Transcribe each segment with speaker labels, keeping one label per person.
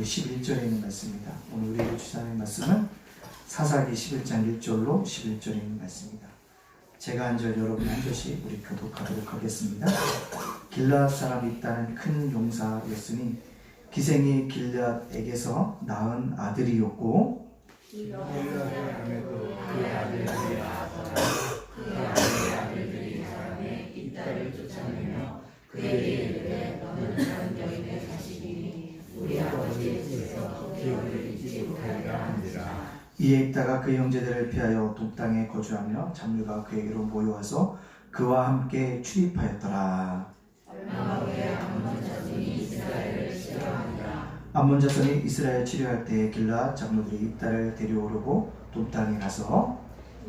Speaker 1: 우리 11절에 있는 말씀입니다. 오늘 우리 주사님 말씀은 사사기 11장 1절로 11절에 있는 말씀입니다. 제가 한 절, 여러분 한 절씩 우리 교독하도록 하겠습니다. 길앗 사람이 있다는 큰 용사였으니 기생이 길앗에게서 낳은 아들이었고
Speaker 2: 아들들이 사람의 이딸을 쫓아내며 그에게 이르되 너는 다른 여인의 자식이니 우리 아버지의 집에서 기업을 잊지 못하리라 하니라.
Speaker 1: 이에 있다가 그 형제들을 피하여 동땅에 거주하며 잡류가 그에게로 모여와서 그와 함께 출입하였더라.
Speaker 2: 얼마 후에 아몬 자손이 이스라엘을 치려하니라.
Speaker 1: 아몬 자손이 이스라엘 치료할 때 길앗 장로들이 입다를 데려오려고 동땅에 가서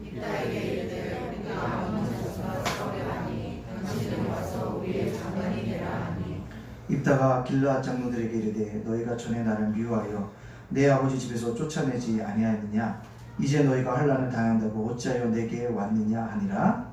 Speaker 2: 입다에게 이르되 우리가 아몬 자손과 싸우려하니 당신은 와서 우리의 장관이 되라 하니
Speaker 1: 입다가 길앗 장로들에게 이르되 너희가 전에 나를 미워하여 내 아버지 집에서 쫓아내지 아니하였느냐? 이제 너희가 환난을 당한다고 어찌하여 내게 왔느냐 하니라.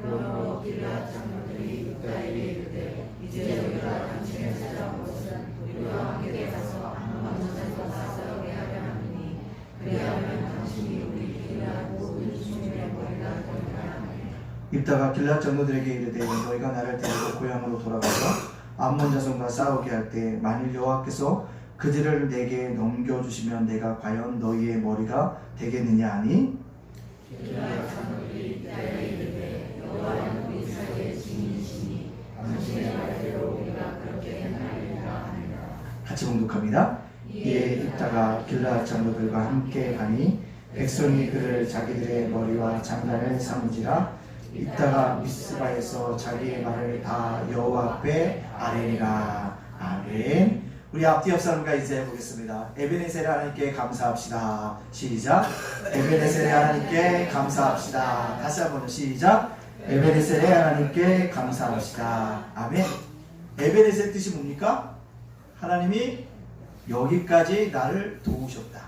Speaker 2: 그러므로 길앗 장로들이 입다에게 이르되 이제 우리가 당신을 찾아온 것은 우리와 함께 가서 아몬 자손과 싸우게 하려 함이니 그리하면 당신이 우리 길앗 모든 주민의 머리가 되리라 하니
Speaker 1: 입다가 길앗 장로들에게 이르되 너희가 나를 데리고 고향으로 돌아가서 암몬 자손과 싸우게 할 때 만일 여호와께서 그들을 내게 넘겨주시면 내가 과연 너희의 머리가 되겠느냐 하니
Speaker 2: 길앗 장로들이 입다에게 이르되 여호와는 우리 사이의 증인이시니 당신의 말대로 우리가 그렇게 행하리라 하니라.
Speaker 1: 같이 봉독합니다. 이에 입다가 길앗 장로들과 함께 가니 백성이 그를 자기들의 머리와 장단을 삼은지라. 입다가 미스바에서 자기의 말을 다 여호와 앞에 아뢰니라. 아멘. 우리 앞뒤 옆 사람과 이제 해보겠습니다. 에베네셀 하나님께 감사합시다. 시작. 에베네셀 하나님께 감사합시다. 다시 한번 시작. 에베네셀 하나님께 감사합시다. 아멘. 에베네셀 뜻이 뭡니까? 하나님이 여기까지 나를 도우셨다.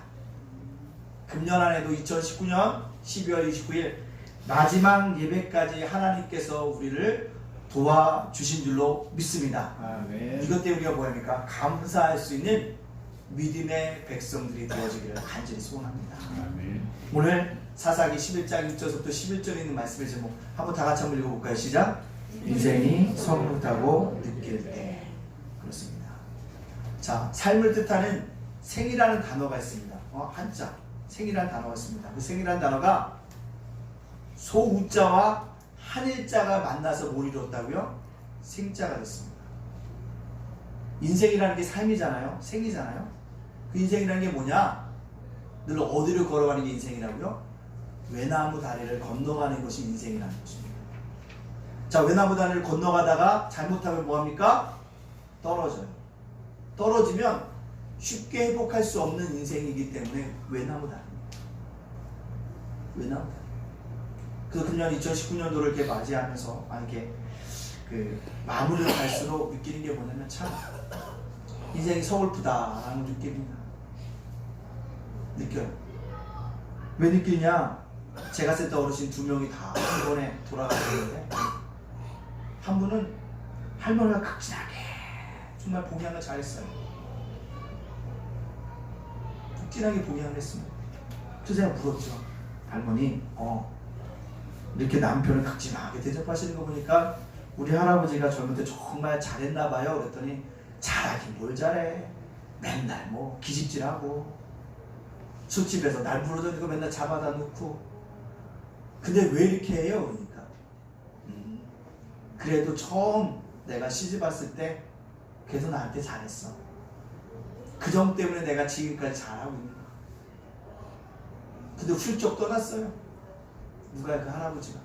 Speaker 1: 금년 안에도 2019년 12월 29일 마지막 예배까지 하나님께서 우리를 도와주신 줄로 믿습니다.
Speaker 3: 아멘.
Speaker 1: 이것 때문에 우리가 뭐합니까? 감사할 수 있는 믿음의 백성들이 되어지기를 간절히 소원합니다.
Speaker 3: 아멘.
Speaker 1: 오늘 사사기 11장 1절부터 11절에 있는 말씀의 제목 한번 다 같이 한번 읽어볼까요? 시작. 인생이 서글프다고 느낄 때. 그렇습니다. 자, 삶을 뜻하는 생이라는 단어가 있습니다. 한자 생이라는 단어가 있습니다. 그 생이라는 단어가 소우자와 한일자가 만나서 뭘 이뤘다고요? 생자가 됐습니다. 인생이라는 게 삶이잖아요. 생이잖아요. 그 인생이라는 게 뭐냐? 늘 어디를 걸어가는 게 인생이라고요? 외나무 다리를 건너가는 것이 인생이라는 것입니다. 자, 외나무 다리를 건너가다가 잘못하면 뭐합니까? 떨어져요. 떨어지면 쉽게 회복할 수 없는 인생이기 때문에 외나무 다리입니다. 외나무 다리. 그래서 금년 2019년도를 이렇게 맞이하면서 이렇게 마무리를 갈수록 느끼는 게 뭐냐면 참 인생이 서글프다라는 느낌이 느껴요. 왜 느끼냐? 제가 센터 어르신 2명이 다 이번에 돌아가셨는데 한 분은 할머니가 극진하게 정말 봉양을 잘했어요. 극진하게 봉양을 했습니다. 그래서 제가 물었죠. 할머니, 이렇게 남편을 극진하게 대접하시는 거 보니까 우리 할아버지가 젊을 때 정말 잘했나 봐요. 그랬더니 잘하긴 뭘 잘해. 맨날 뭐 기집질하고 술집에서 날 부르던 거 맨날 잡아다 놓고. 근데 왜 이렇게 해요? 그러니까 그래도 처음 내가 시집 왔을 때 그래도 나한테 잘했어. 그 점 때문에 내가 지금까지 잘하고 있는 거야. 근데 훌쩍 떠났어요. 누가요? 그 할아버지가.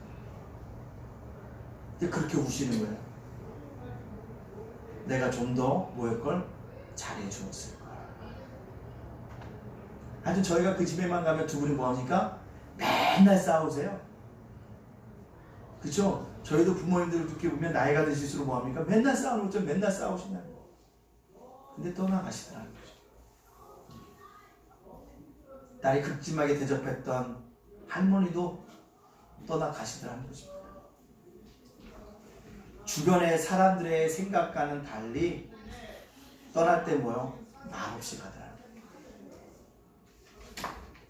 Speaker 1: 근데 그렇게 우시는 거예요. 내가 좀 더 뭐였걸? 잘해주었을 거야. 하여튼 저희가 그 집에만 가면 두 분이 뭐하니까? 맨날 싸우세요. 그쵸? 저희도 부모님들을 그렇게 보면 나이가 드실수록 뭐합니까? 맨날 싸우는 거죠. 맨날 싸우시냐고. 근데 떠나가시더라는 거죠. 나를 극심하게 대접했던 할머니도 떠나가시더라는 거죠. 주변의 사람들의 생각과는 달리 떠날 때 뭐요? 말없이 가더라는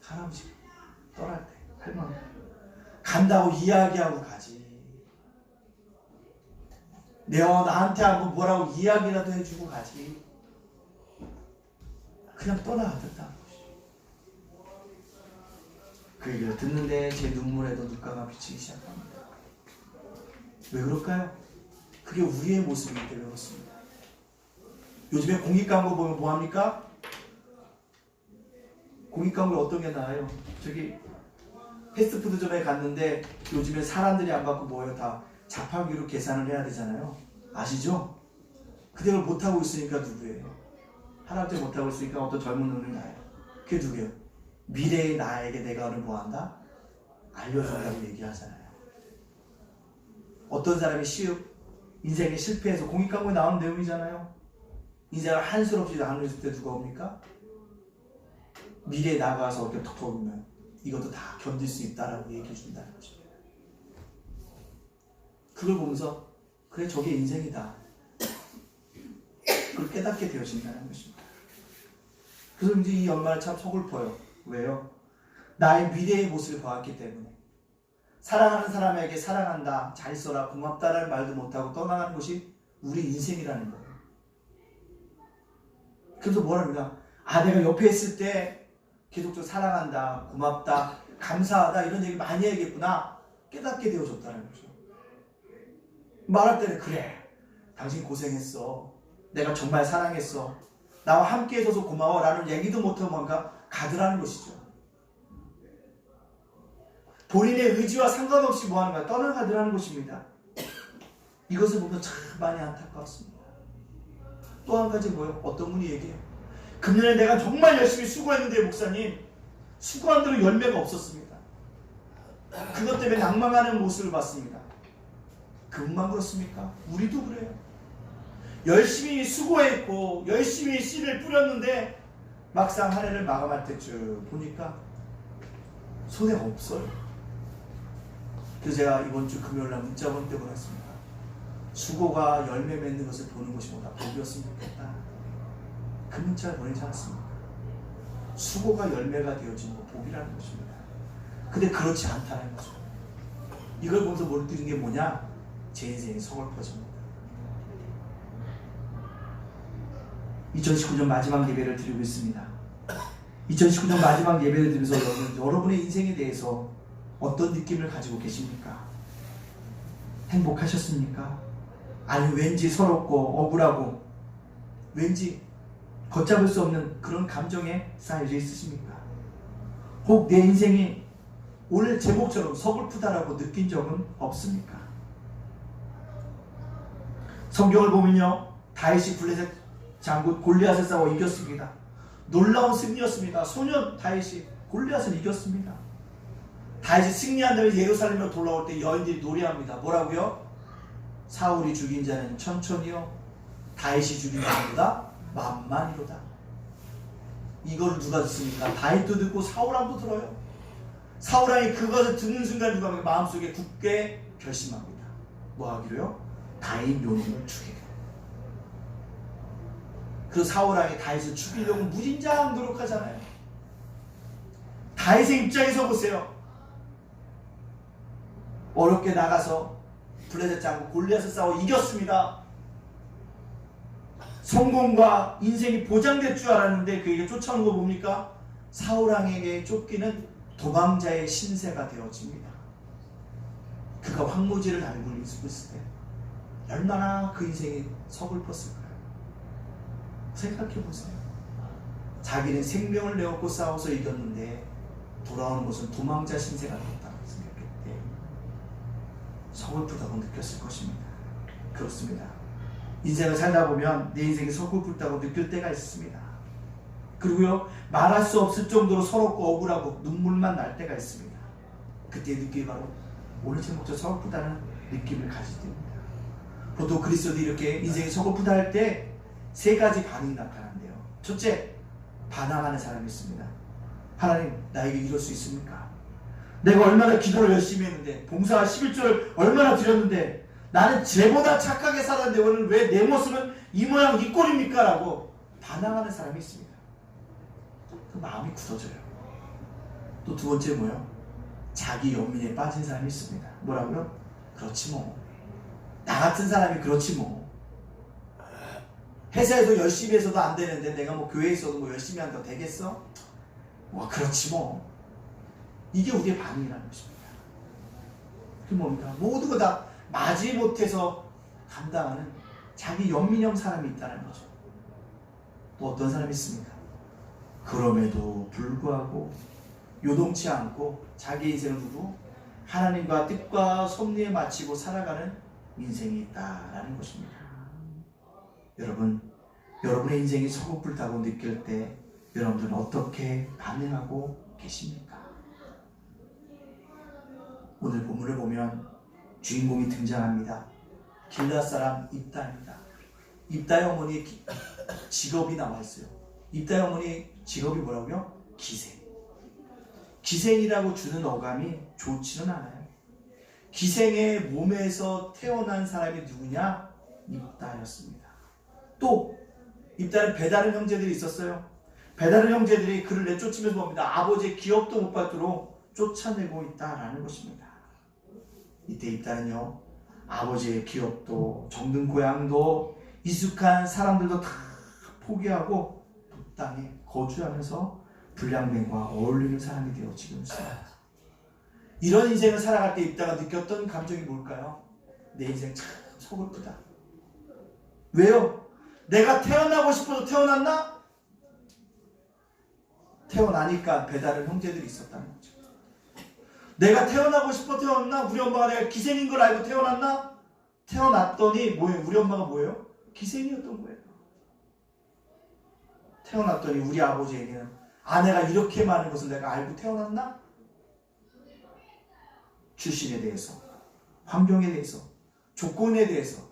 Speaker 1: 할아버지 떠날 때 할머니 간다고 이야기하고 가지. 내가 나한테 한번 뭐라고 이야기라도 해주고 가지. 그냥 떠나가겠다는 것이. 그 얘기를 듣는데 제 눈물에도 눈가가 비치기 시작합니다. 왜 그럴까요? 그게 우리의 모습이기 때문에 그렇습니다. 요즘에 공익광고 보면 뭐합니까? 공익광고 어떤 게 나와요? 저기 패스트푸드점에 갔는데 요즘에 사람들이 안 받고 뭐예요? 다 자판기로 계산을 해야 되잖아요. 아시죠? 그대로 못하고 있으니까 누구예요? 할아버지 못하고 있으니까 어떤 젊은 놈이 나요. 그게 누구예요? 미래의 나에게 내가 오늘 뭐한다? 알려준다고 얘기하잖아요. 어떤 사람이 인생에 실패해서 공익광고에 나오는 내용이잖아요. 인생을 한술없이 나눌 때 누가 옵니까? 미래에 나가서 어떻게 톡 보면 이것도 다 견딜 수 있다라고 얘기해 준다는 것입니다. 그걸 보면서 그래 저게 인생이다. 그걸 깨닫게 되어진다는 것입니다. 그래서 이제 이 연말 참 서글퍼요. 왜요? 나의 미래의 모습을 보았기 때문에 사랑하는 사람에게 사랑한다, 잘 있어라, 고맙다라는 말도 못하고 떠나가는 것이 우리 인생이라는 거예요. 그래서 뭐랍니까? 내가 옆에 있을 때 계속적으로 사랑한다, 고맙다, 감사하다 이런 얘기 많이 해야겠구나 깨닫게 되어졌다는 거죠. 말할 때는 그래 당신 고생했어, 내가 정말 사랑했어, 나와 함께 해줘서 고마워 라는 얘기도 못하고 뭔가 가더라는 것이죠. 본인의 의지와 상관없이 뭐하는 거야? 떠나가더라는 것입니다. 이것을 보면 참 많이 안타까웠습니다. 또 한 가지 뭐예요? 어떤 분이 얘기해요. 금년에 내가 정말 열심히 수고했는데 목사님 수고한 대로 열매가 없었습니다. 그것 때문에 낭망하는 모습을 봤습니다. 그분만 그렇습니까? 우리도 그래요. 열심히 수고했고 열심히 씨를 뿌렸는데 막상 한 해를 마감할 때쯤 보니까 손에 없어요. 그래서 제가 이번 주 금요일날 문자 본 때 보냈습니다. 수고가 열매 맺는 것을 보는 것이 보다 복이었으면 좋겠다. 그 문자를 보내지 않았습니까? 수고가 열매가 되어지는 것 복이라는 것입니다. 근데 그렇지 않다는 거죠. 이걸 보면서 못 드는 게 뭐냐? 제 인생이 서글퍼집니다. 2019년 마지막 예배를 드리고 있습니다. 2019년 마지막 예배를 드리면서 여러분의 인생에 대해서 어떤 느낌을 가지고 계십니까? 행복하셨습니까? 아니 왠지 서럽고 억울하고 왠지 걷잡을 수 없는 그런 감정에 쌓여져 있으십니까? 혹 내 인생이 오늘 제목처럼 서글프다라고 느낀 적은 없습니까? 성경을 보면요, 다윗이 블레셋 장군 골리앗을 싸워 이겼습니다. 놀라운 승리였습니다. 소년 다윗이 골리앗을 이겼습니다. 다윗이 승리한 다음에 예루살렘으로 돌아올 때 여인들이 노래합니다. 뭐라고요? 사울이 죽인 자는 천천히요, 다윗이 죽인 자보다 만만이로다. 이걸 누가 듣습니까? 다윗도 듣고 사울왕도 들어요. 사울왕이 그것을 듣는 순간 누가 마음속에 굳게 결심합니다. 뭐 하기로요? 다윗 묘님을 죽이려. 그 사울왕이 다윗을 죽이려고 무진장 노력하잖아요. 다윗의 입장에서 보세요. 어렵게 나가서 블레셋 장군 골리앗을 싸워 이겼습니다. 성공과 인생이 보장될 줄 알았는데 그에게 쫓아오는 거 뭡니까? 사울왕에게 쫓기는 도망자의 신세가 되어집니다. 그가 황무지를 달고 있을 때 얼마나 그 인생이 서글펐을까요? 생각해보세요. 자기는 생명을 내어놓고 싸워서 이겼는데 돌아오는 것은 도망자 신세가 되었다고 생각할 때 서글프다고 느꼈을 것입니다. 그렇습니다. 인생을 살다 보면 내 인생이 서글프다고 느낄 때가 있습니다. 그리고요, 말할 수 없을 정도로 서럽고 억울하고 눈물만 날 때가 있습니다. 그때의 느낌이 바로 오늘 제목처럼 서글프다는 느낌을 가질 때입니다. 보통 그리스도들이 이렇게 인생이 서글프다 할 때 세 가지 반응이 나타난대요. 첫째, 반항하는 사람이 있습니다. 하나님, 나에게 이럴 수 있습니까? 내가 얼마나 기도를 열심히 했는데, 봉사 11조를 얼마나 드렸는데, 나는 쟤보다 착하게 살았는데 오늘 왜 내 모습은 이 모양 이 꼴입니까? 라고 반항하는 사람이 있습니다. 그 마음이 굳어져요. 또 두 번째 뭐예요? 자기 연민에 빠진 사람이 있습니다. 뭐라고요? 그렇지 뭐. 나 같은 사람이 그렇지 뭐. 회사에서 열심히 해서도 안 되는데 내가 뭐 교회에 있어도 뭐 열심히 한다고 되겠어? 뭐 그렇지 뭐. 이게 우리의 반응이라는 것입니다. 그게 뭡니까? 모두가 다 마지 못해서 감당하는 자기 연민형 사람이 있다는 거죠. 또 어떤 사람이 있습니까? 그럼에도 불구하고 요동치 않고 자기 인생을 두고 하나님과 뜻과 섭리에 맞추고 살아가는 인생이 있다라는 것입니다. 여러분, 여러분의 인생이 서글프다고 느낄 때 여러분들은 어떻게 반응하고 계십니까? 오늘 본문을 보면 주인공이 등장합니다. 길앗 사람 입다입니다. 입다의 어머니 직업이 나와 있어요. 입다의 어머니 직업이 뭐라고요? 기생. 기생이라고 주는 어감이 좋지는 않아요. 기생의 몸에서 태어난 사람이 누구냐? 입다였습니다. 또 입다는 배다른 형제들이 있었어요. 배다른 형제들이 그를 내쫓으면서 봅니다. 아버지의 기업도 못 받도록 쫓아내고 있다라는 것입니다. 이때 입다는요, 아버지의 기업도 정든 고향도 익숙한 사람들도 다 포기하고 그 땅에 거주하면서 불량맨과 어울리는 사람이 되어 지금 있습니다. 이런 인생을 살아갈 때 입다가 느꼈던 감정이 뭘까요? 내 인생 참 서글프다. 왜요? 내가 태어나고 싶어서 태어났나? 태어나니까 배다른 형제들이 있었다는 거죠. 내가 태어나고 싶어 태어났나? 우리 엄마가 내가 기생인 걸 알고 태어났나? 태어났더니 뭐예요? 우리 엄마가 뭐예요? 기생이었던 거예요. 태어났더니 우리 아버지에게는 아내가 이렇게 많은 것을 내가 알고 태어났나? 출신에 대해서, 환경에 대해서, 조건에 대해서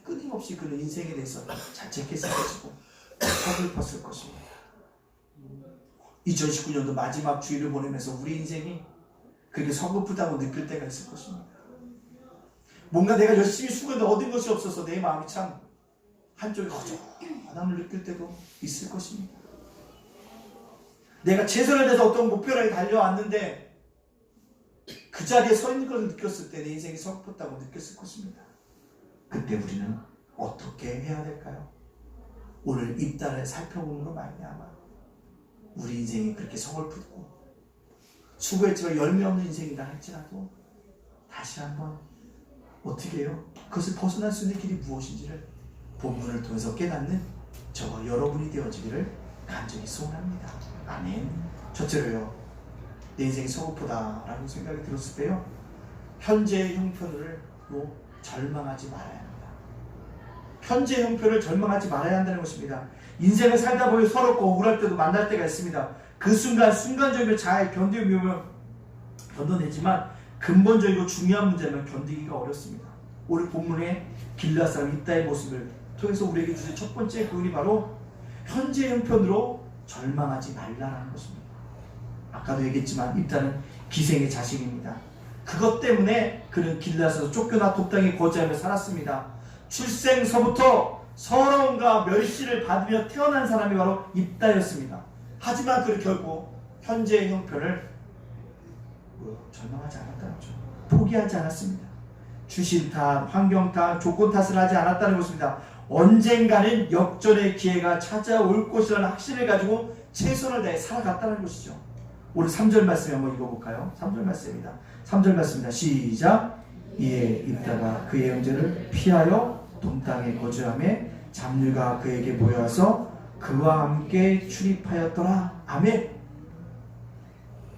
Speaker 1: 끊임없이 그는 인생에 대해서 자책했을 것이고 서글펐을 것입니다. 2019년도 마지막 주일을 보내면서 우리 인생이 그렇게 서글프다고 느낄 때가 있을 것입니다. 뭔가 내가 열심히 수고해도 얻은 것이 없어서 내 마음이 참 한쪽에 허전함을 느낄 때도 있을 것입니다. 내가 최선을 다해서 어떤 목표를 달려왔는데 그 자리에 서 있는 것을 느꼈을 때 내 인생이 서글펐다고 느꼈을 것입니다. 그때 우리는 어떻게 해야 될까요? 오늘 입다를 살펴보므로 말미암아 우리 인생이 그렇게 서글프고 수고했지만 열매 없는 인생이다 할지라도 다시 한번 어떻게 해요? 그것을 벗어날 수 있는 길이 무엇인지를 본문을 통해서 깨닫는 저와 여러분이 되어지기를 간절히 소원합니다. 아멘. 첫째로요, 내 인생이 서글프다라는 생각이 들었을 때요, 현재의 형편으로 절망하지 말아야 합니다. 현재의 형편을 절망하지 말아야 한다는 것입니다. 인생을 살다 보니 서럽고 억울할 때도 만날 때가 있습니다. 그 순간적으로 잘 견뎌내지만 근본적이고 중요한 문제는 견디기가 어렵습니다. 오늘 본문의 길앗 사람 입다의 모습을 통해서 우리에게 주신 첫 번째 교훈이 바로 현재 형편으로 절망하지 말라는 것입니다. 아까도 얘기했지만 입다는 기생의 자식입니다. 그것 때문에 그는 길앗에서 쫓겨나 독당에 거주하며 살았습니다. 출생서부터 서러움과 멸시를 받으며 태어난 사람이 바로 입다였습니다. 하지만 그는 결국 현재의 형편을 절망하지 않았다는 거죠. 포기하지 않았습니다. 주신 탓, 환경 탓, 조건 탓을 하지 않았다는 것입니다. 언젠가는 역전의 기회가 찾아올 것이라는 확신을 가지고 최선을 다해 살아갔다는 것이죠. 오늘 3절 말씀 한번 읽어볼까요? 3절 말씀입니다. 3절 말씀입니다. 시작. 이에 입다가 그의 형제를 피하여 동땅에 거주하며 잡류가 그에게 모여서 그와 함께 출입하였더라. 아멘.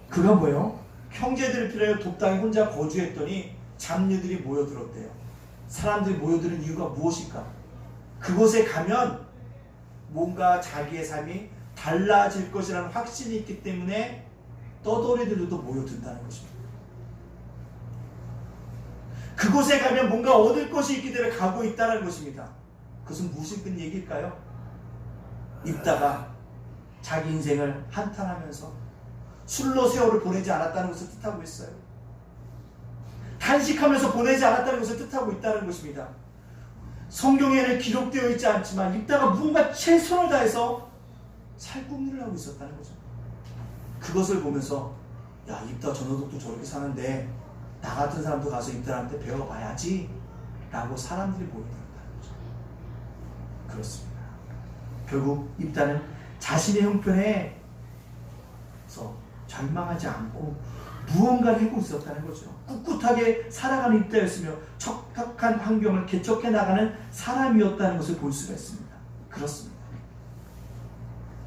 Speaker 1: 그가 뭐예요? 형제들을 피하여 독당에 혼자 거주했더니 잡류들이 모여들었대요. 사람들이 모여드는 이유가 무엇일까? 그곳에 가면 뭔가 자기의 삶이 달라질 것이라는 확신이 있기 때문에 떠돌이들도 모여든다는 것입니다. 그곳에 가면 뭔가 얻을 것이 있기 때문에 가고 있다는 것입니다. 그것은 무슨 큰 얘기일까요? 입다가 자기 인생을 한탄하면서 술로 세월을 보내지 않았다는 것을 뜻하고 있어요. 탄식하면서 보내지 않았다는 것을 뜻하고 있다는 것입니다. 성경에는 기록되어 있지 않지만 입다가 무언가 최선을 다해서 살궁리를 하고 있었다는 거죠. 그것을 보면서 야, 입다 전호독도 저렇게 사는데 나 같은 사람도 가서 입다한테 배워봐야지 라고 사람들이 보인다는 거죠. 그렇습니다. 결국 입다는 자신의 형편에서 절망하지 않고 무언가를 하고 있었다는 거죠. 꿋꿋하게 살아가는 입다였으며 척박한 환경을 개척해 나가는 사람이었다는 것을 볼 수가 있습니다. 그렇습니다.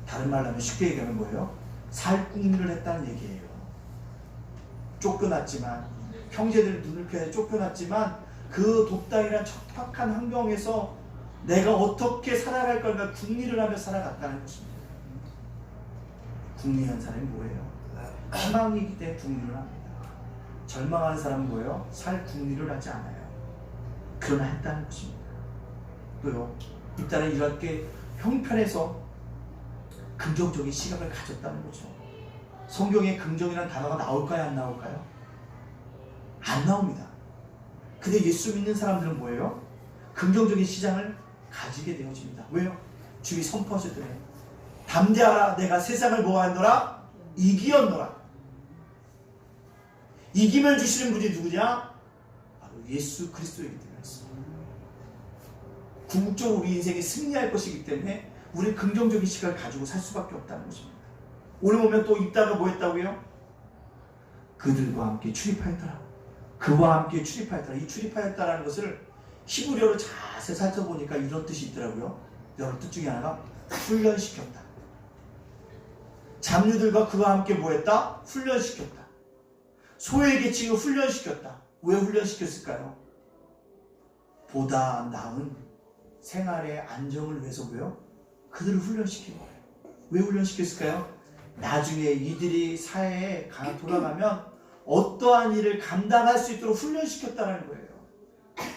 Speaker 1: 다른 말로 하면 쉽게 얘기하면 뭐예요? 살궁리를 했다는 얘기예요. 쫓겨났지만, 형제들 눈을 피해 쫓겨났지만 그 독당이란 척박한 환경에서 내가 어떻게 살아갈 건가 궁리를 하며 살아갔다는 것입니다. 궁리한 사람이 뭐예요? 희망이기 때문에 궁리를 합니다. 절망하는 사람은 뭐예요? 살 궁리를 하지 않아요. 그러나 했다는 것입니다. 또요, 일단은 이렇게 형편에서 긍정적인 시각을 가졌다는 거죠. 성경에 긍정이라는 단어가 나올까요? 안 나올까요? 안 나옵니다. 근데 예수 믿는 사람들은 뭐예요? 긍정적인 시장을 가지게 되어집니다. 왜요? 주위 선포하셨더니 담대하라, 내가 세상을 뭐하노라? 이기었노라. 이김을 주시는 분이 누구냐? 바로 예수 그리스도이기 때문에 궁극적으로 우리 인생이 승리할 것이기 때문에 우리 긍정적인 시각을 가지고 살 수밖에 없다는 것입니다. 오늘 보면 또 입다가 뭐 했다고요? 그들과 함께 출입하였더라. 그와 함께 출입하였더라. 이 출입하였다라는 것을 히브리어로 자세히 살펴보니까 이런 뜻이 있더라고요. 여러 뜻 중에 하나가 훈련시켰다. 잡류들과 그와 함께 뭐 했다? 훈련시켰다. 소의 계층을 훈련시켰다. 왜 훈련시켰을까요? 보다 나은 생활의 안정을 위해서 왜요? 그들을 훈련시킨 거예요. 왜 훈련시켰을까요? 나중에 이들이 사회에 돌아가면 어떠한 일을 감당할 수 있도록 훈련시켰다는 거예요.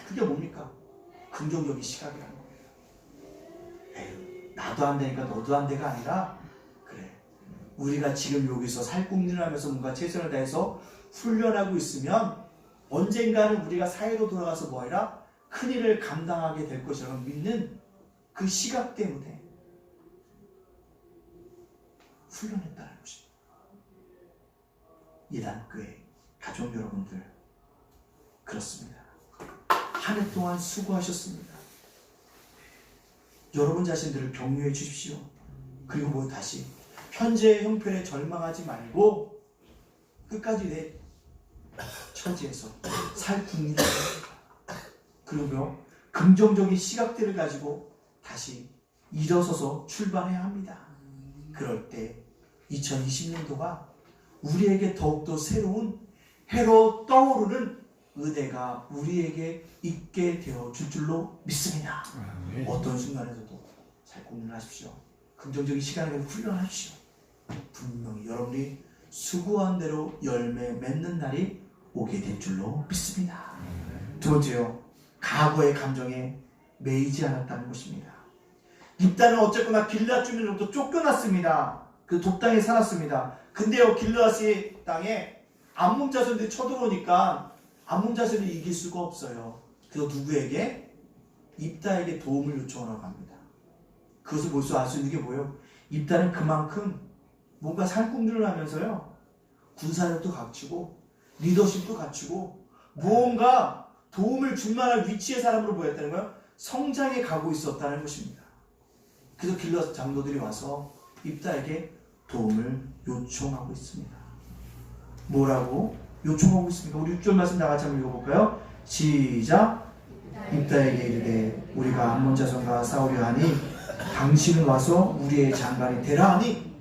Speaker 1: 그게 뭡니까? 긍정적인 시각이라는 거예요. 에휴, 나도 안 되니까 너도 안 돼가 아니라 그래, 우리가 지금 여기서 살궁리를 하면서 뭔가 최선을 다해서 훈련하고 있으면 언젠가는 우리가 사회로 돌아가서 뭐하라? 큰일을 감당하게 될 것이라고 믿는 그 시각 때문에 훈련했다는 것입니다. 예단교회 가족 여러분들, 그렇습니다. 한 해 동안 수고하셨습니다. 여러분 자신들을 격려해 주십시오. 그리고 뭐 다시 현재의 형편에 절망하지 말고 끝까지 내 처지에서 살 궁리를 합니다. 그리고 긍정적인 시각들을 가지고 다시 일어서서 출발해야 합니다. 그럴 때 2020년도가 우리에게 더욱더 새로운 해로 떠오르는 은혜가 우리에게 있게 되어줄 줄로 믿습니다. 어떤 순간에서도 잘 고민하십시오. 긍정적인 시간을 훈련하십시오. 분명히 여러분이 수고한 대로 열매 맺는 날이 오게 될 줄로 믿습니다. 두 번째요, 과거의 감정에 매이지 않았다는 것입니다. 입다는 어쨌거나 길르앗 주민으로부터 쫓겨났습니다. 그 독당에 살았습니다. 근데요, 길르앗의 땅에 암몬 자손들이 쳐들어오니까 암몬 자손이 이길 수가 없어요. 그래서 누구에게? 입다에게 도움을 요청하라고 합니다. 그것을 볼 수 알 수 있는 게 뭐예요? 입다는 그만큼 뭔가 살궁리를 하면서요, 군사력도 갖추고 리더십도 갖추고 무언가 도움을 줄 만한 위치의 사람으로 보였다는 거예요. 성장해 가고 있었다는 것입니다. 그래서 길르앗 장로들이 와서 입다에게 도움을 요청하고 있습니다. 뭐라고 요청하고 있습니까? 우리 6절 말씀 다 같이 한번 읽어볼까요? 시작! 입다에게 이르되 우리가 암몬 자손과 싸우려 하니 당신은 와서 우리의 장관이 되라 하니,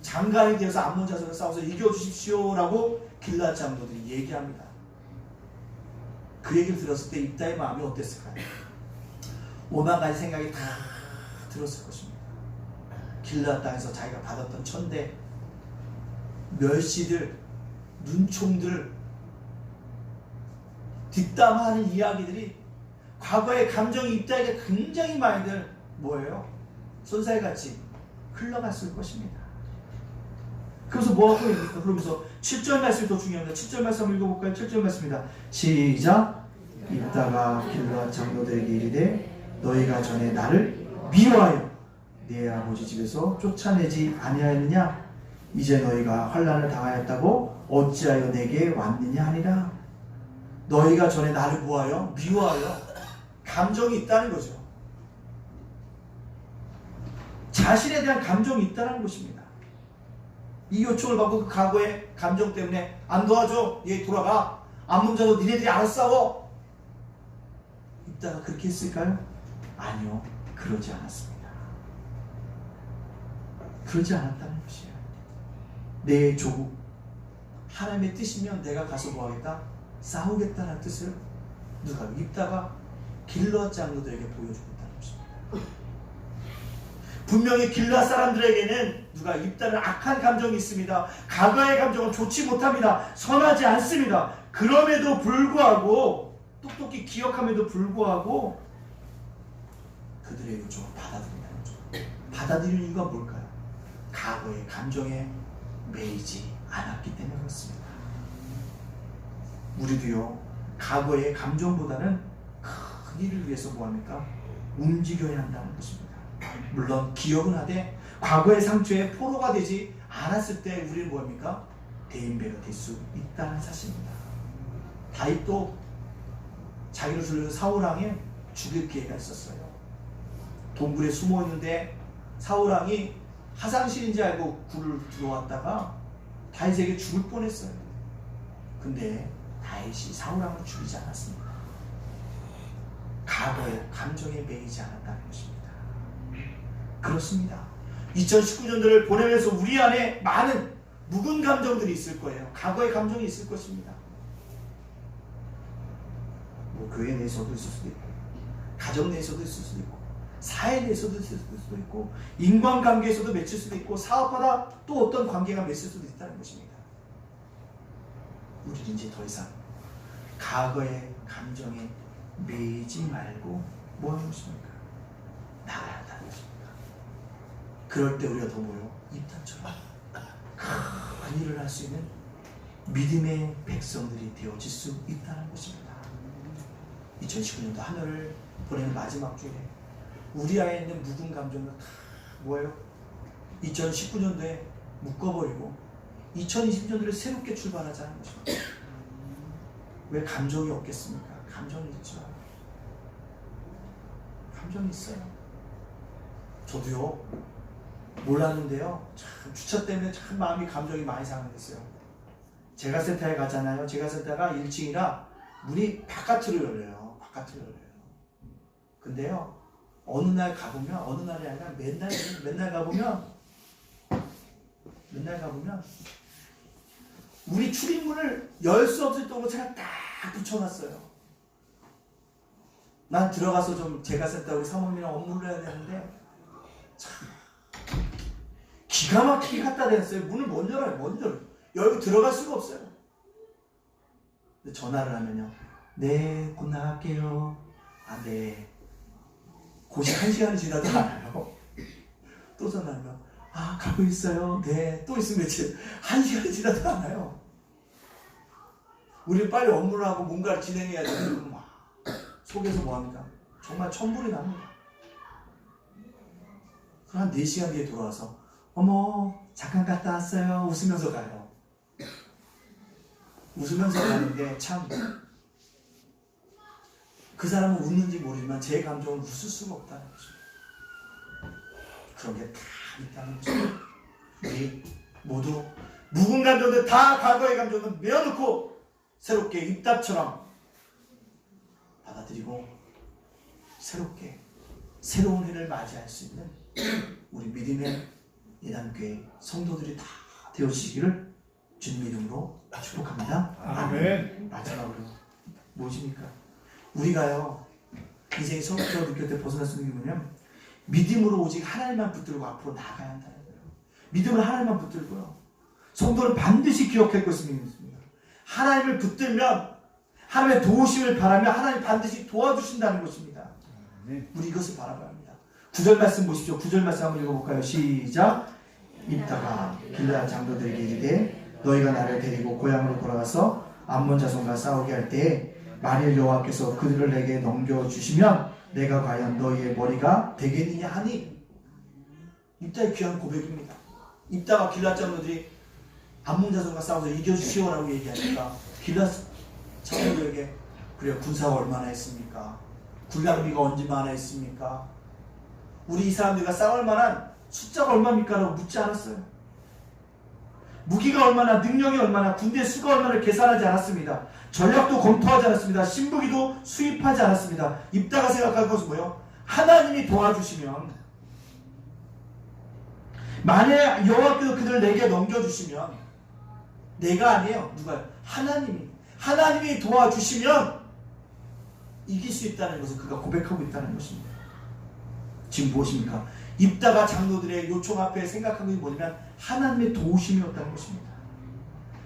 Speaker 1: 장관이 되어서 암몬 자손을 싸워서 이겨주십시오 라고 길르앗 장로들이 얘기합니다. 그 얘기를 들었을 때 입다의 마음이 어땠을까요? 오만 가지 생각이 다 들었을 것입니다. 길르앗 땅에서 자기가 받았던 천대, 멸시들, 눈총들, 뒷담화하는 이야기들이 과거의 감정이 입다에게 굉장히 많이들 뭐예요? 쏜살같이 흘러갔을 것입니다. 그래서 뭐하고 있습니까? 그러면서 7절 말씀이 더 중요합니다. 7절 말씀 한번 읽어볼까요? 7절 말씀입니다. 시작! 입다가 길르앗 장로들에게 이르되 너희가 전에 나를 미워하여 내 아버지 집에서 쫓아내지 아니하였느냐? 이제 너희가 환난을 당하였다고 어찌하여 내게 왔느냐 하니라. 너희가 전에 나를 뭐하여? 미워하여. 감정이 있다는 거죠. 자신에 대한 감정이 있다는 것입니다. 이 요청을 받고 그 과거의 감정 때문에 안 도와줘, 얘 돌아가, 안 문자도 니네들이 알아서 싸워, 이따가 그렇게 했을까요? 아니요, 그러지 않았습니다. 그러지 않았다는 것이에요. 내 조국, 하나님의 뜻이면 내가 가서 뭐하겠다? 싸우겠다는 뜻을 누가 입다가 길르앗 장로들에게 보여주겠다는 것입니다. 분명히 길르앗 사람들에게는 누가 입다는 악한 감정이 있습니다. 과거의 감정은 좋지 못합니다. 선하지 않습니다. 그럼에도 불구하고, 똑똑히 기억함에도 불구하고 그들의 요청을 받아들인다는 거죠. 받아들이는 이유가 뭘까요? 과거의 감정에 매이지 않았기 때문에 그렇습니다. 우리도요, 과거의 감정보다는 큰 일을 위해서 뭐합니까? 움직여야 한다는 것입니다. 물론 기억은 하되 과거의 상처에 포로가 되지 않았을 때 우리는 뭐합니까? 대인배가 될 수 있다는 사실입니다. 다윗도 자기를 죽이는 사울왕에 죽일 기회가 있었어요. 동굴에 숨어 있는데 사울왕이 화상실인지 알고 굴을 들어왔다가 다윗에게 죽을 뻔했어요. 근데 다윗이 사울왕을 죽이지 않았습니다. 과거의 감정에 매이지 않았다는 것입니다. 그렇습니다. 2019년도를 보내면서 우리 안에 많은 묵은 감정들이 있을 거예요. 과거의 감정이 있을 것입니다. 뭐 교회 내에서도 있을 수도 있고, 가정 내에서도 있을 수도 있고, 사회 내에서도 있을 수도 있고, 인간관계에서도 맺힐 수도 있고, 사업하다 또 어떤 관계가 맺힐 수도 있다는 것입니다. 우리는 이제 더 이상 과거의 감정에 매이지 말고 뭐 하는 것입니까? 나가야 한다는 것입니다. 그럴 때 우리가 더 뭐요? 입단처럼 큰 일을 할 수 있는 믿음의 백성들이 되어질 수 있다는 것입니다. 2019년도 한 해를 보내는 마지막 주에 우리 안에 있는 묵은 감정을 다 뭐예요? 2019년도에 묶어버리고 2020년도를 새롭게 출발하자는 것입니다. 왜 감정이 없겠습니까? 감정이 있죠. 감정이 있어요. 저도요, 몰랐는데요, 참 주차 때문에 참 마음이 감정이 많이 상했어요. 제가센터에 가잖아요. 제가센터가 1층이라 문이 바깥으로 열려요. 바깥으로 열려요. 근데요, 어느 날 가보면, 어느 날이 아니라 맨날 가보면 우리 출입문을 열 수 없을 정도로 제가 딱 붙여놨어요. 난 들어가서 좀 제가센터 우리 사모님이랑 업무를 해야 되는데 참 기가 막히게 갖다 대놨어요. 문을 먼저 열어요. 열고 들어갈 수가 없어요. 근데 전화를 하면요, 네, 곧 나갈게요. 아, 네. 곧이 1시간이 지나도 않아요. 또 전화하면, 아, 가고 있어요. 네. 또 있으면 며칠, 1시간이 지나도 않아요. 우리 빨리 업무를 하고 뭔가를 진행해야 되는데 막 속에서 뭐합니까? 정말 천불이 납니다. 한 4시간 뒤에 돌아와서, 어머, 잠깐 갔다 왔어요. 웃으면서 가요. 웃으면서 가는데 참 그 사람은 웃는지 모르지만 제 감정은 웃을 수가 없다는 거죠. 그런 게 다 있다는 거죠. 우리 모두 묵은 감정들 다 과거의 감정을 메어놓고 새롭게 입답처럼 받아들이고 새롭게 새로운 해를 맞이할 수 있는 우리 믿음의 예단교회 성도들이 다 되어주시기를 주님 이름으로 축복합니다.
Speaker 3: 아멘.
Speaker 1: 마지막으로 무엇입니까? 우리가요, 인생이 처음부터 느낄 때 벗어날 수 있는 게 뭐냐면 믿음으로 오직 하나님만 붙들고 앞으로 나가야 한다는 거예요. 믿음으로 하나님만 붙들고요, 성도는 반드시 기억할 것을 믿습니다. 하나님을 붙들면, 하나님의 도우심을 바라며 하나님 반드시 도와주신다는 것입니다. 우리 이것을 바라봐야 합니다. 9절 말씀 보십시오. 9절 말씀 한번 읽어볼까요? 시작. 입다가 길르앗 장로들에게 이르되 너희가 나를 데리고 고향으로 돌아가서 암몬 자손과 싸우게 할 때에 만일 여호와께서 그들을 내게 넘겨주시면 내가 과연 너희의 머리가 되겠느냐 하니, 입다의 귀한 고백입니다. 입다가 길앗 장로들이 암몬자손과 싸워서 이겨주시오라고 얘기하니까 길앗 장로들에게 그래 군사가 얼마나 했습니까? 군량비가 얼마나 했습니까? 우리 이 사람들과 싸울 만한 숫자가 얼마입니까? 라고 묻지 않았어요. 무기가 얼마나, 능력이 얼마나, 군대 수가 얼마나 계산하지 않았습니다. 전략도 검토하지 않았습니다. 신무기도 수입하지 않았습니다. 입다가 생각할 것은 뭐예요? 하나님이 도와주시면, 만약 여호와께서 그들을 내게 넘겨주시면, 내가 아니에요. 누가요? 하나님이 도와주시면 이길 수 있다는 것을 그가 고백하고 있다는 것입니다. 지금 무엇입니까? 입다가 장로들의 요청 앞에 생각한 것이 뭐냐면 하나님의 도우심이었다는 것입니다.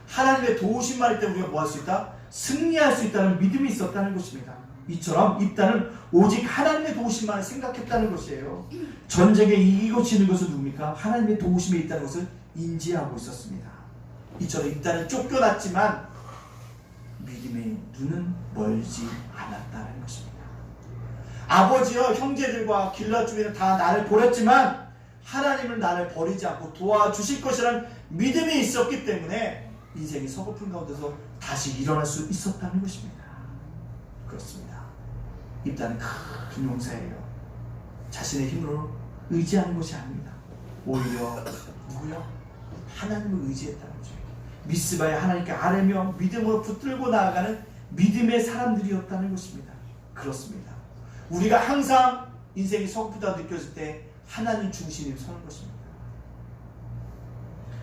Speaker 1: 하나님의 도우심만 있다면 우리가 뭐 할 수 있다? 승리할 수 있다는 믿음이 있었다는 것입니다. 이처럼 입다는 오직 하나님의 도우심만을 생각했다는 것이에요. 전쟁에 이기고 지는 것은 누굽니까? 하나님의 도우심이 있다는 것을 인지하고 있었습니다. 이처럼 입다는 쫓겨났지만 믿음의 눈은 멀지 않았다는 것입니다. 아버지와 형제들과 길앗 주민은 다 나를 버렸지만 하나님은 나를 버리지 않고 도와주실 것이라는 믿음이 있었기 때문에 인생이 서글픈 가운데서 다시 일어날 수 있었다는 것입니다. 그렇습니다. 입다는 큰 용사예요. 자신의 힘으로 의지하는 것이 아닙니다. 오히려 누구요? 하나님을 의지했다는 거죠. 미스바에 하나님께 아뢰며 믿음으로 붙들고 나아가는 믿음의 사람들이었다는 것입니다. 그렇습니다. 우리가 항상 인생이 서글프다 느껴질 때 하나님 중심이 서는 것입니다.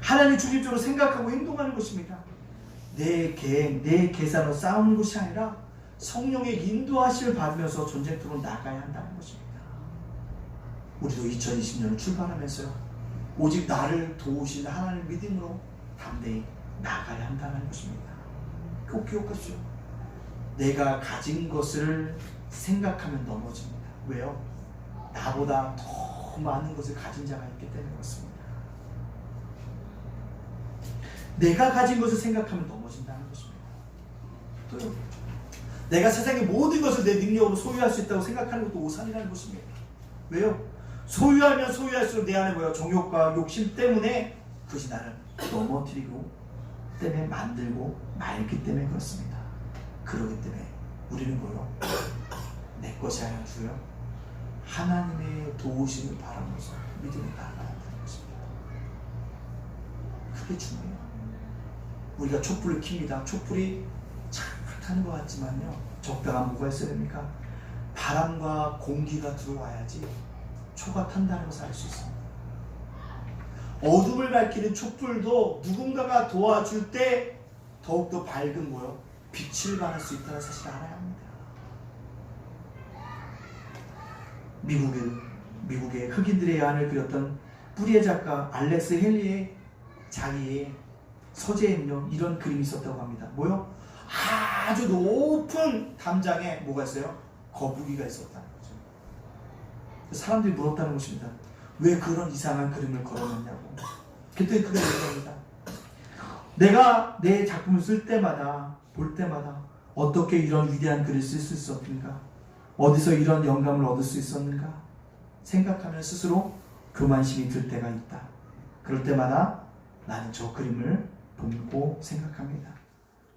Speaker 1: 하나님 중심적으로 생각하고 행동하는 것입니다. 내 계획, 내 계산으로 싸우는 것이 아니라 성령의 인도하심을 받으면서 전쟁터로 나가야 한다는 것입니다. 우리도 2020년을 출발하면서요, 오직 나를 도우시는 하나님 믿음으로 담대히 나가야 한다는 것입니다. 꼭 기억하십시오. 내가 가진 것을 생각하면 넘어집니다. 왜요? 나보다 더 많은 것을 가진 자가 있기 때문에 그렇습니다. 내가 가진 것을 생각하면 넘어진다는 것입니다. 또요, 내가 세상의 모든 것을 내 능력으로 소유할 수 있다고 생각하는 것도 오산이라는 것입니다. 왜요? 소유하면 소유할수록 내 안에 뭐예요? 정욕과 욕심 때문에 그것이 나를 넘어뜨리고 때문에 만들고 말기 때문에 그렇습니다. 그렇기 때문에 우리는 뭐요? 내 것이 아니라 주요 하나님의 도우심을 바라면서 믿음을 나아가야 한다는 것입니다. 그게 중요해요. 우리가 촛불을 킵니다. 촛불이 잘 타는 것 같지만요, 적당한 뭐가 있어야 됩니까? 바람과 공기가 들어와야지 초가 탄다는 것을 알 수 있습니다. 어둠을 밝히는 촛불도 누군가가 도와줄 때 더욱더 밝은 뭐요? 빛을 발할 수 있다는 사실을 알아야 합니다. 미국의 흑인들의 야한을 그렸던 뿌리의 작가 알렉스 헨리의 자기의 서재에는요, 이런 그림이 있었다고 합니다. 뭐요? 아주 높은 담장에 뭐가 있어요? 거북이가 있었다는 거죠. 사람들이 물었다는 것입니다. 왜 그런 이상한 그림을 걸어놨냐고. 그때 그가 얘기합니다. 내가 내 작품을 쓸 때마다, 볼 때마다 어떻게 이런 위대한 글을 쓸 수 있었는가? 어디서 이런 영감을 얻을 수 있었는가? 생각하면 스스로 교만심이 들 때가 있다. 그럴 때마다 나는 저 그림을 보고 생각합니다.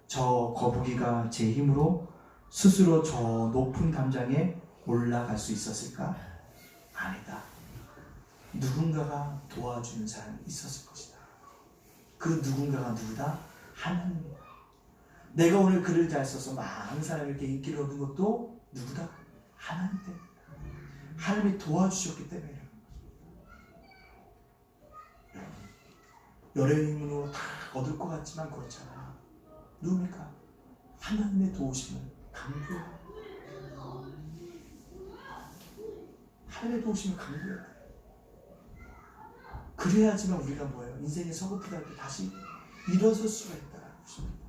Speaker 1: 저 거북이가 제 힘으로 스스로 저 높은 담장에 올라갈 수 있었을까? 아니다. 누군가가 도와주는 사람이 있었을 것이다. 그 누군가가 누구다? 하나님이다. 내가 오늘 글을 잘 써서 많은 사람에게 인기를 얻은 것도 누구다? 하나님 때문이다. 하나님이 도와주셨기 때문이다. 여러분의 힘으로 다 얻을 것 같지만 그렇잖아요. 누굽니까? 하나님의 도우심을 강구해요. 하나님의 도우심을 강구해요. 그래야지만 우리가 뭐예요? 인생의 서글프다 할 때 다시 일어설 수가 있다는 것입니다.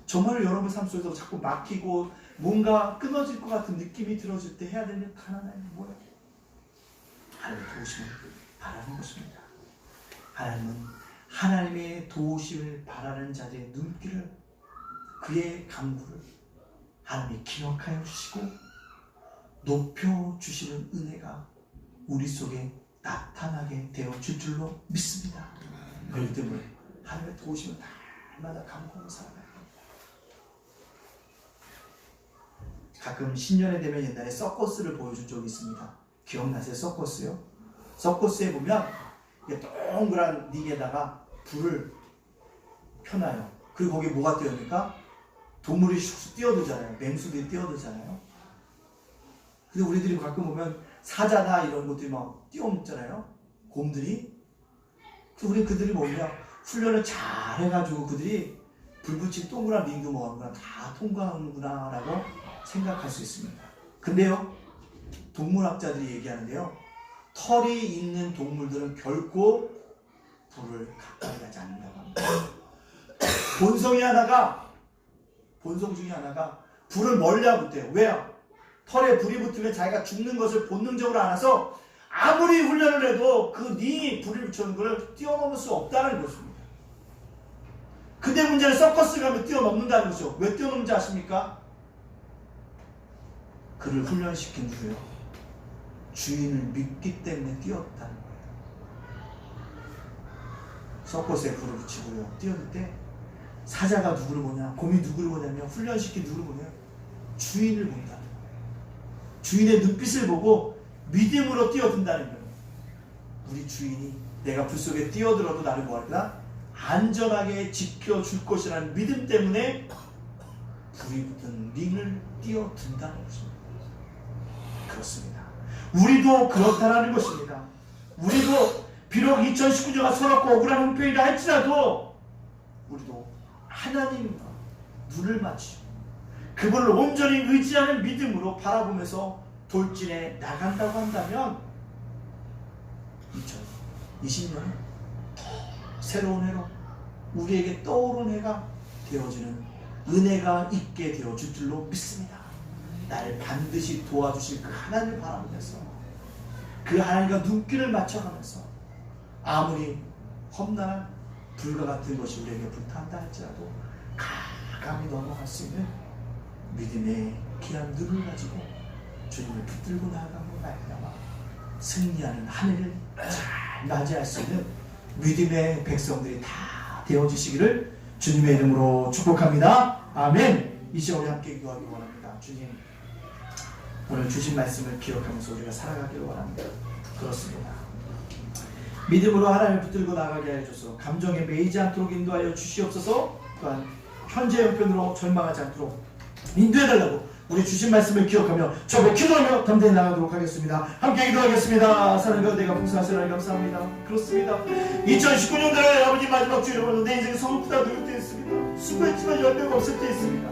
Speaker 1: 정말 여러분 삶 속에서 자꾸 막히고 뭔가 끊어질 것 같은 느낌이 들어질 때 해야 되는 하나는 뭐예요? 하나님의 도우심을 바라는 것입니다. 하나님은 하나님의 도우심을 바라는 자들의 눈길을, 그의 간구를 하나님이 기억하여 주시고 높여주시는 은혜가 우리 속에 나타나게 되어 줄 줄로 믿습니다. 그렇기 때문에 하나님의 도우심을 날마다 감사하고 살아가야 합니다. 가끔 신년에 되면 옛날에 서커스를 보여준 적이 있습니다. 기억나세요? 서커스요? 서커스에 보면 이게 동그란 닉에다가 불을 펴놔요. 그리고 거기에 뭐가 띄어입니까? 동물이 슉 뛰어들잖아요. 맹수들이 뛰어들잖아요. 근데 우리들이 가끔 보면 사자나 이런 것들이 막 뛰어넘잖아요. 곰들이. 그래서 우리 그들이 뭐냐, 훈련을 잘 해가지고 그들이 불 붙인 동그란 링도 뭐하는구나, 다 통과하는구나 라고 생각할 수 있습니다. 근데요, 동물학자들이 얘기하는데요, 털이 있는 동물들은 결코 불을 가까이 가지 않는다고 합니다. 본성 중에 하나가 불을 멀리하고 있대요. 왜요? 털에 불이 붙으면 자기가 죽는 것을 본능적으로 알아서 아무리 훈련을 해도 그 링이 불을 붙여놓은 걸 뛰어넘을 수 없다는 것입니다. 근데 문제는 서커스 가면 뛰어넘는다는 거죠. 왜 뛰어넘는지 아십니까? 그를 훈련시킨 후에요, 주인을 믿기 때문에 뛰었다는 거예요. 서커스에 불을 붙이고요, 뛰어들 때 사자가 누구를 보냐, 곰이 누구를 보냐면 훈련시킨 누구를 보냐, 주인을 본다는 거예요. 주인의 눈빛을 보고 믿음으로 뛰어든다는 거예요. 우리 주인이 내가 불 속에 뛰어들어도 나를 뭐할까? 안전하게 지켜줄 것이라는 믿음 때문에 불이 붙은 링을 뛰어든다는 것입니다. 그렇습니다. 우리도 그렇다라는 것입니다. 우리도 비록 2019년가 서럽고 억울한 형편이라 할지라도 우리도 하나님과 눈을 맞추고 그분을 온전히 의지하는 믿음으로 바라보면서 돌진해 나간다고 한다면 2020년은 더 새로운 해로 우리에게 떠오른 해가 되어지는 은혜가 있게 되어줄 줄로 믿습니다. 나를 반드시 도와주실 그 하나님을 바라보면서 그 하나님과 눈길을 맞춰가면서 아무리 험난한 불과 같은 것이 우리에게 불타한다 할지라도 가감히 넘어갈 수 있는 믿음의 귀한 눈을 가지고 주님을 붙들고 나아가고 말미암아 승리하는 한 해를 잘 맞이할 수 있는 믿음의 백성들이 다 되어주시기를 주님의 이름으로 축복합니다. 아멘. 이 시간 우리 함께 기도하기 원합니다. 주님, 오늘 주신 말씀을 기억하면서 우리가 살아가기를 원합니다. 그렇습니다. 믿음으로 하나님을 붙들고 나가게 해주소서. 감정에 매이지 않도록 인도하여 주시옵소서. 또한 현재 형편으로 절망하지 않도록 인도해달라고 우리 주신 말씀을 기억하며 저고 기도하며 담대히 나가도록 하겠습니다. 함께 기도하겠습니다. 사랑과 내가 풍성하신 하나님 감사합니다. 그렇습니다. 2019년도에 아버지 마지막 주일을 보는 내 인생 서글프다 누울 때 있습니다. 수고했지만 열매가 없을 때 있습니다.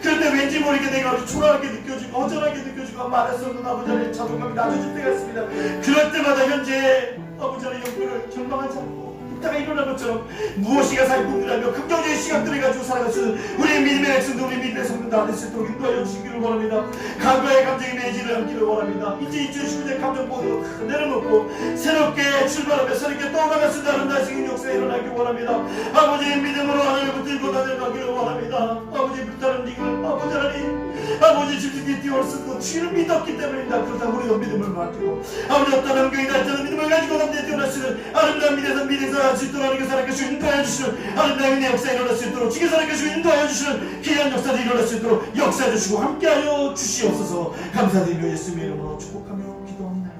Speaker 1: 그런데 왠지 모르게 내가 아주 초라하게 느껴지고 허전하게 느껴지고 말할 수 없는 아버지 안에 자존감이 낮아질 때가 있습니다. 그럴 때마다 현재 아버지 안에 영혼을 절망하지 않고 다가 일어난 것처럼 무엇이가 살고있느라며 긍정적인 시각들을 가지고 살아갈 수 있는 우리의 믿음의 백성도 우리 믿음의 성도도 안 될수 있도록 인도하여 주시기를 원합니다. 과거의 감정이 매지를 않기를 원합니다. 이제 2019년 감정 모두 다 내려놓고 새롭게 출발하며 새롭게 떠나갈 수 있는 아름다운 신의 역사에 일어나길 원합니다. 아버지의 믿음으로 하나님을 붙들고 나아가기를 원합니다. 아버지의 불타는 이걸 아버지 하나님 아버지 집중히 뛰어올 수 있고 주를 믿었기 때문입니다. 그렇다고 우리가 믿음을 맡기고 아버지 어떤 환경이 날짜는 믿음을 가지고 남들에 뛰어날 수 있는 아름다운 믿음에서 수 있도록 하나님께 살아가시고 인도하여 주시는 아름다운 은혜의 역사에 일어날 수 있도록 지켜 살아가시고 인도하여 주시는 귀한 역사들이 일어날 수 있도록 역사해 주시고 함께하여 주시옵소서. 감사드리며 예수님의 이름으로 축복하며 기도합니다.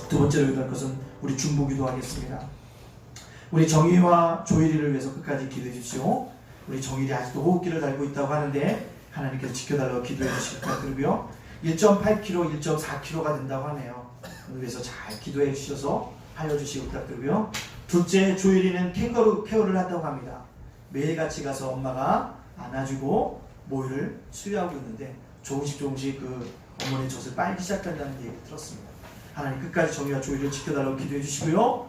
Speaker 1: 두 번째로 기도할 것은 우리 중보 기도하겠습니다. 우리 정의와 조일이를 위해서 끝까지 기도해 주시오. 우리 정일이 아직도 호흡기를 달고 있다고 하는데 하나님께서 지켜달라고 기도해 주시기 부탁드리고요. 1.8kg, 1.4kg가 된다고 하네요. 그래서 잘 기도해 주셔서 알려주시기 부탁드리고요. 둘째, 조일이는 캥거루 케어를 한다고 합니다. 매일같이 가서 엄마가 안아주고 모유를 수유하고 있는데 조금씩 그 어머니의 젖을 빨기 시작한다는 얘기 들었습니다. 하나님 끝까지 정의와 조일을 지켜달라고 기도해 주시고요.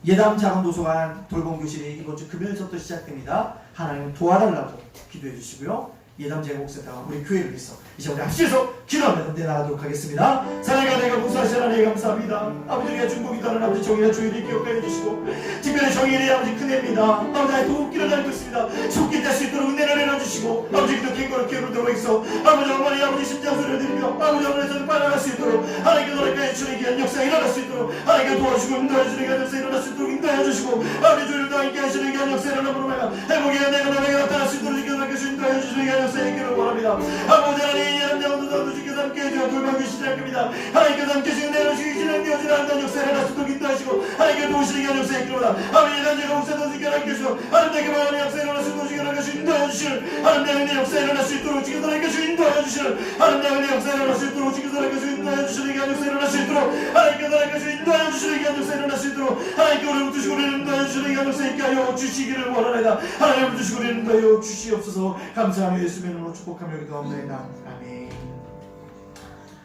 Speaker 1: 예담 작은도서관 돌봄교실이 이번 주 금요일부터 시작됩니다. 하나님 도와달라고 기도해 주시고요. 예담 제국센터와 우리 교회를 위해서 이제 우리 합심해서 기도하며 건대 나가도록 하겠습니다. 사랑과 내가 봉사하시는 하나님 감사합니다. 아버지 우리가 중보기도 하는 아버지 정의와 주의를 기억하여 주시고 특별히 정의의 아버지 큰애입니다. 아버지 하나님 도움기를 나누고 있습니다. 속기 될 수 있도록 은혜를 내려주시고 아버지 기도 갱고로 기울도록 해서 아버지 어머니 아버지 심장 소리를 들으며 아버지 어머니에서 빨아갈 수 있도록 하나님께 노래까지 주는 귀한 역사가 일어날 수 있도록 하나님께 도와주시고 인도해 주는 귀한 역사가 일어날 수 있도록 인도해 주시고 아버지 주님도 함께 하시는 귀한 역사가 일어나므로 말하 회복의 내가 너에게 나타날 수 있도록 지켜달라고 인도해 주시는 귀한 역사가 있기를 원합니다. 아버지 하나님 이런 영혼도 주께서 함께 해주어 돌봐주시지 않습니다. 하나님께서 함께 주시고 내려주시기 진행되어지는 한단 역사를 일어날 수 있도록 인도하시고 하나님께 도우시는 귀한 역사가 있기를 원합니다. 아버지 이단제가 목사도 주께 함께 해주시고 하나님께 마음의 역사가 일어날 수 있도록 지켜달라고 인도해 주시는 하나님의 은혜의 역사가 일어날 수 있도록 지켜달라고 인도해 주시는 하나님의 은혜의 역사가 일어날 수 있도록 지켜달라고 인도해 주시는 귀한 역사가 일어날 수 있도록 하나님께 달라고 인도해 주시는 귀한 역사가 일어날 수 있도록 하나님께 우리를 붙드시고 우리를 인도해 주시는 귀한 역사가 있게 하여 주시기를 원하나이다. 하나님을 붙드시고 우리를 인도하여 주시옵소서. 감사하며 예수의 이름으로 축복하며 기도합니다. 아멘.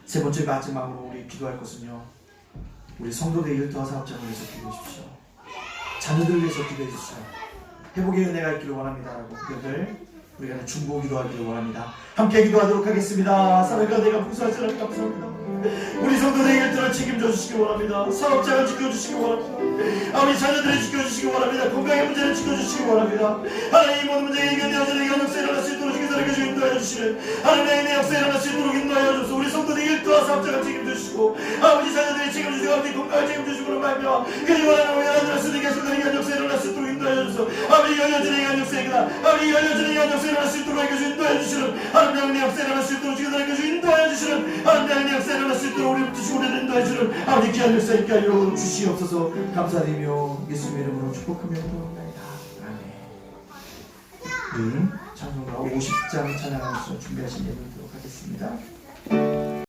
Speaker 1: 세 번째 마지막으로 우리 기도할 것은요, 우리 성도들 일터와 사업장을 위해서 기도해 주십시오. 자녀들을 위해서 기도해 주십시오. 회복의 은혜가 있기를 원합니다라고 그들 우리가 중보 기도하기를 원합니다. 함께 기도하도록 하겠습니다. 사랑과 내가 봉사하지 않으니 감사합니다. 우리 성도들 일들을 책임져 주시기 원합니다. 사업장을 지켜주시기 원합니다. 아버지 자녀들을 지켜주시기 원합니다. 건강의 문제를 지켜주시기 원합니다. 하나님 이 모든 문제에 이겨내어지는 귀한 역사 일어날 수 있도록 주께서 주님 인도하여 주시는 하나님의 은혜 역사 일어날 수 있도록 인도하여 주소서. 우리 성도들 일터와 사업장을 책임져 주시고 아버지 자녀들이 책임주시고 아버지 건강을 책임져 주시고 말며 그리고 하나님 하나님을 쓰는 계시는 귀한 역사 일어날 수 있도록 인도하여 주소서. 아버지 열려지는 귀한 역사이다. 아버지 열려지는 귀한 역사 일어날 수 있도록 인도하여 주시는 하나님의 은혜 역사 일어날 수 있도록 주께서 인도하여 주시는 하나님의 은혜 역사 일어날 수 있도록 우리 주시고 우리를 인도해 주시는 아버지 귀한 역사 있게 하여 주시옵소서. 감사드리며 예수님의 이름으로 축복하며 기도합니다. 아멘. 찬송가 50장 찬양하면서 준비하신 예물 드리도록 하겠습니다.